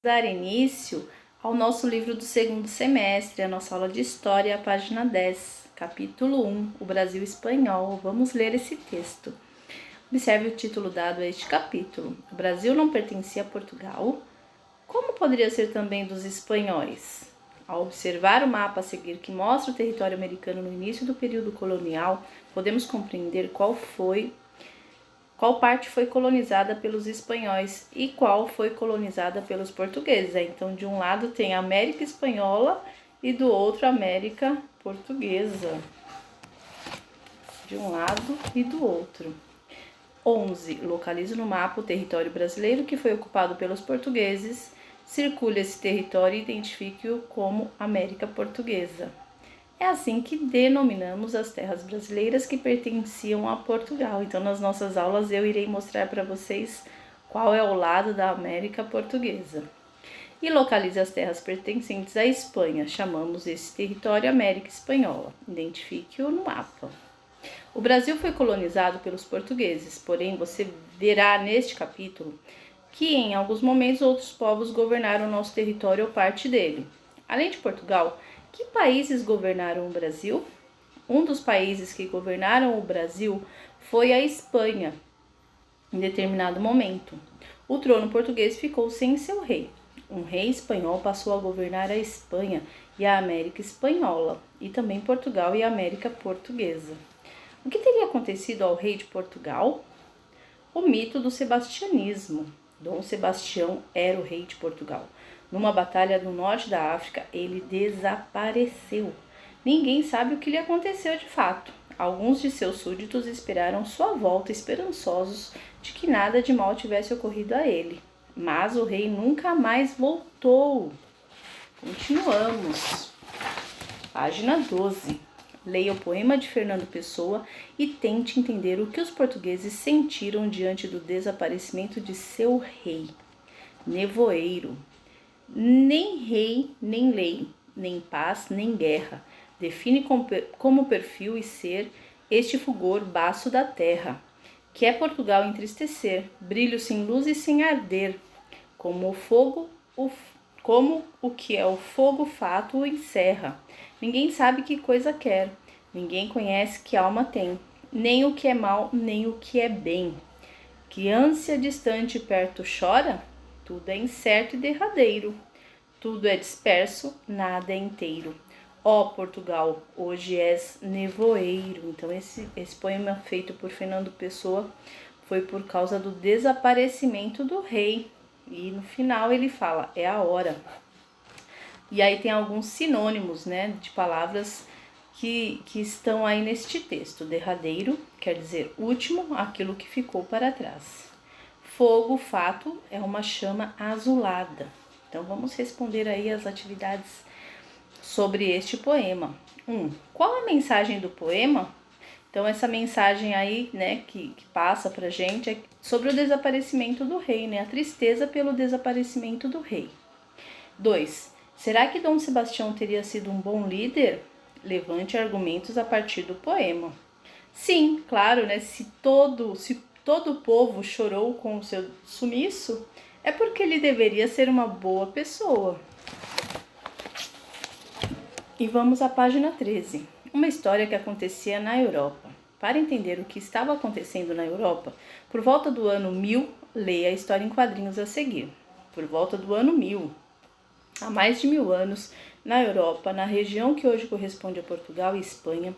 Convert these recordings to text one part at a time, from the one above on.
Dar início ao nosso livro do segundo semestre, a nossa aula de História, a página 10, capítulo 1, o Brasil Espanhol. Vamos ler esse texto. Observe o título dado a este capítulo. O Brasil não pertencia a Portugal? Como poderia ser também dos espanhóis? Ao observar o mapa a seguir que mostra o território americano no início do período colonial, podemos compreender qual parte foi colonizada pelos espanhóis e qual foi colonizada pelos portugueses. Então, de um lado tem a América Espanhola e do outro a América Portuguesa. De um lado e do outro. 11. Localize no mapa o território brasileiro que foi ocupado pelos portugueses. Circule esse território e identifique-o como América Portuguesa. É assim que denominamos as terras brasileiras que pertenciam a Portugal. Então, nas nossas aulas, eu irei mostrar para vocês qual é o lado da América Portuguesa. E localize as terras pertencentes à Espanha. Chamamos esse território América Espanhola. Identifique-o no mapa. O Brasil foi colonizado pelos portugueses, porém você verá neste capítulo que em alguns momentos outros povos governaram o nosso território ou parte dele. Além de Portugal, que países governaram o Brasil? Um dos países que governaram o Brasil foi a Espanha, em determinado momento. O trono português ficou sem seu rei. Um rei espanhol passou a governar a Espanha e a América Espanhola, e também Portugal e a América Portuguesa. O que teria acontecido ao rei de Portugal? O mito do sebastianismo. Dom Sebastião era o rei de Portugal. Numa batalha no norte da África, ele desapareceu. Ninguém sabe o que lhe aconteceu de fato. Alguns de seus súditos esperaram sua volta, esperançosos de que nada de mal tivesse ocorrido a ele. Mas o rei nunca mais voltou. Continuamos. Página 12. Leia o poema de Fernando Pessoa e tente entender o que os portugueses sentiram diante do desaparecimento de seu rei. Nevoeiro. Nem rei, nem lei, nem paz, nem guerra. Define como perfil e ser este fulgor baço da terra, que é Portugal entristecer, brilho sem luz e sem arder, como o que é o fogo fato o encerra. Ninguém sabe que coisa quer, ninguém conhece que alma tem, nem o que é mal, nem o que é bem. Que ânsia distante perto chora? Tudo é incerto e derradeiro, tudo é disperso, nada é inteiro. Ó Portugal, hoje és nevoeiro. Então esse poema feito por Fernando Pessoa foi por causa do desaparecimento do rei. E no final ele fala, é a hora. E aí tem alguns sinônimos, né, de palavras que estão aí neste texto. Derradeiro quer dizer último, aquilo que ficou para trás. Fogo, fato, é uma chama azulada. Então vamos responder aí as atividades sobre este poema. 1. Qual a mensagem do poema? Então essa mensagem aí, né, que passa pra gente é sobre o desaparecimento do rei, né, a tristeza pelo desaparecimento do rei. 2. Será que Dom Sebastião teria sido um bom líder? Levante argumentos a partir do poema. Sim, claro, né, se todo o povo chorou com o seu sumiço, é porque ele deveria ser uma boa pessoa. E vamos à página 13. Uma história que acontecia na Europa. Para entender o que estava acontecendo na Europa, por volta do ano 1000, leia a história em quadrinhos a seguir. Por volta do ano 1000, há mais de 1000 anos, na Europa, na região que hoje corresponde a Portugal e Espanha,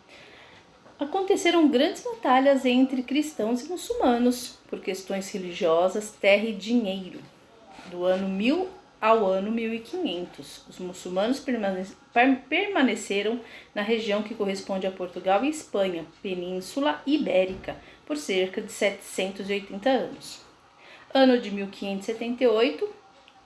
aconteceram grandes batalhas entre cristãos e muçulmanos por questões religiosas, terra e dinheiro. Do ano 1000 ao ano 1500, os muçulmanos permaneceram na região que corresponde a Portugal e Espanha, Península Ibérica, por cerca de 780 anos. Ano de 1578,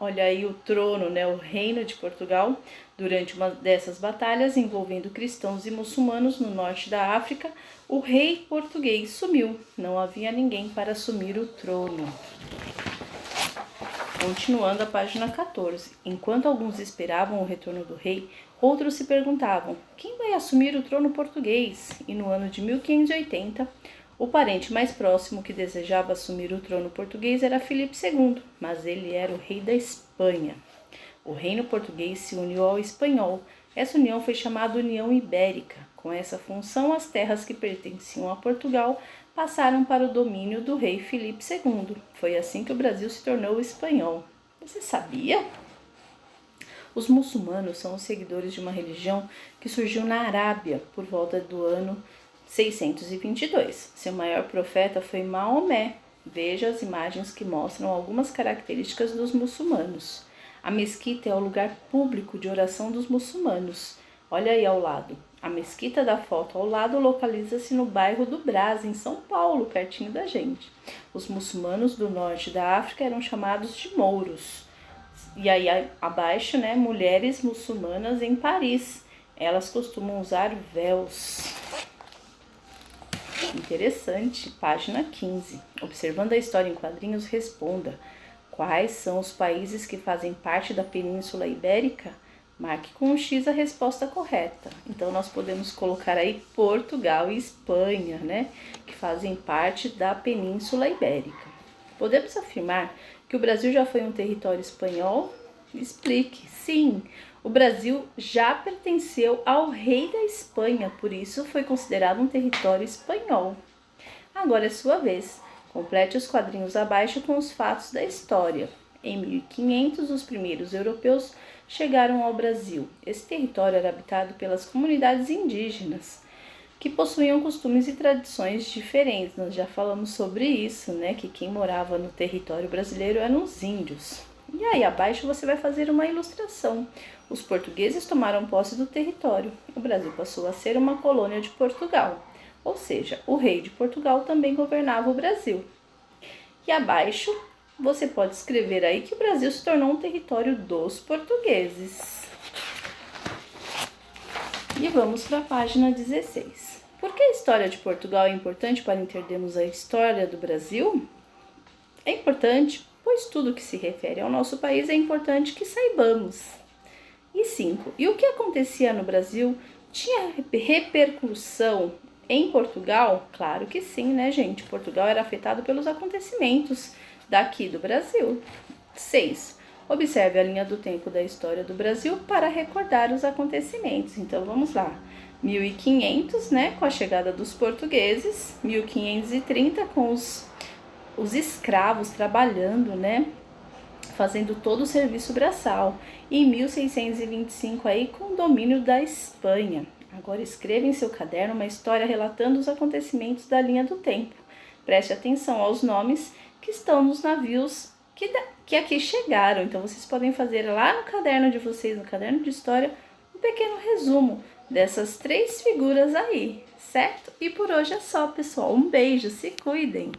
olha aí o trono, né, o reino de Portugal. Durante uma dessas batalhas envolvendo cristãos e muçulmanos no norte da África, o rei português sumiu. Não havia ninguém para assumir o trono. Continuando a página 14. Enquanto alguns esperavam o retorno do rei, outros se perguntavam, quem vai assumir o trono português? E no ano de 1580, O parente mais próximo que desejava assumir o trono português era Filipe II, mas ele era o rei da Espanha. O reino português se uniu ao espanhol. Essa união foi chamada União Ibérica. Com essa função, as terras que pertenciam a Portugal passaram para o domínio do rei Filipe II. Foi assim que o Brasil se tornou espanhol. Você sabia? Os muçulmanos são os seguidores de uma religião que surgiu na Arábia por volta do ano 622. Seu maior profeta foi Maomé. Veja as imagens que mostram algumas características dos muçulmanos. A mesquita é o lugar público de oração dos muçulmanos. Olha aí ao lado. A mesquita da foto ao lado localiza-se no bairro do Brás, em São Paulo, pertinho da gente. Os muçulmanos do norte da África eram chamados de mouros. E aí abaixo, né, mulheres muçulmanas em Paris. Elas costumam usar véus. Interessante, página 15. Observando a história em quadrinhos, responda: quais são os países que fazem parte da Península Ibérica? Marque com um X a resposta correta. Então, nós podemos colocar aí Portugal e Espanha, né? Que fazem parte da Península Ibérica. Podemos afirmar que o Brasil já foi um território espanhol? Explique. Sim, o Brasil já pertenceu ao rei da Espanha, por isso foi considerado um território espanhol. Agora é sua vez. Complete os quadrinhos abaixo com os fatos da história. Em 1500, os primeiros europeus chegaram ao Brasil. Esse território era habitado pelas comunidades indígenas, que possuíam costumes e tradições diferentes. Nós já falamos sobre isso, né? Que quem morava no território brasileiro eram os índios. E aí, abaixo você vai fazer uma ilustração. Os portugueses tomaram posse do território. O Brasil passou a ser uma colônia de Portugal. Ou seja, o rei de Portugal também governava o Brasil. E abaixo você pode escrever aí que o Brasil se tornou um território dos portugueses. E vamos para a página 16. Por que a história de Portugal é importante para entendermos a história do Brasil? É importante, pois tudo que se refere ao nosso país é importante que saibamos. E 5. E o que acontecia no Brasil tinha repercussão em Portugal? Claro que sim, né, gente? Portugal era afetado pelos acontecimentos daqui do Brasil. 6. Observe a linha do tempo da história do Brasil para recordar os acontecimentos. Então, vamos lá. 1500, né, com a chegada dos portugueses. 1530, com os escravos trabalhando, né, fazendo todo o serviço braçal. E em 1625, aí, com o domínio da Espanha. Agora escreva em seu caderno uma história relatando os acontecimentos da linha do tempo. Preste atenção aos nomes que estão nos navios que aqui chegaram. Então, vocês podem fazer lá no caderno de vocês, no caderno de história, um pequeno resumo dessas 3 figuras aí, certo? E por hoje é só, pessoal. Um beijo, se cuidem!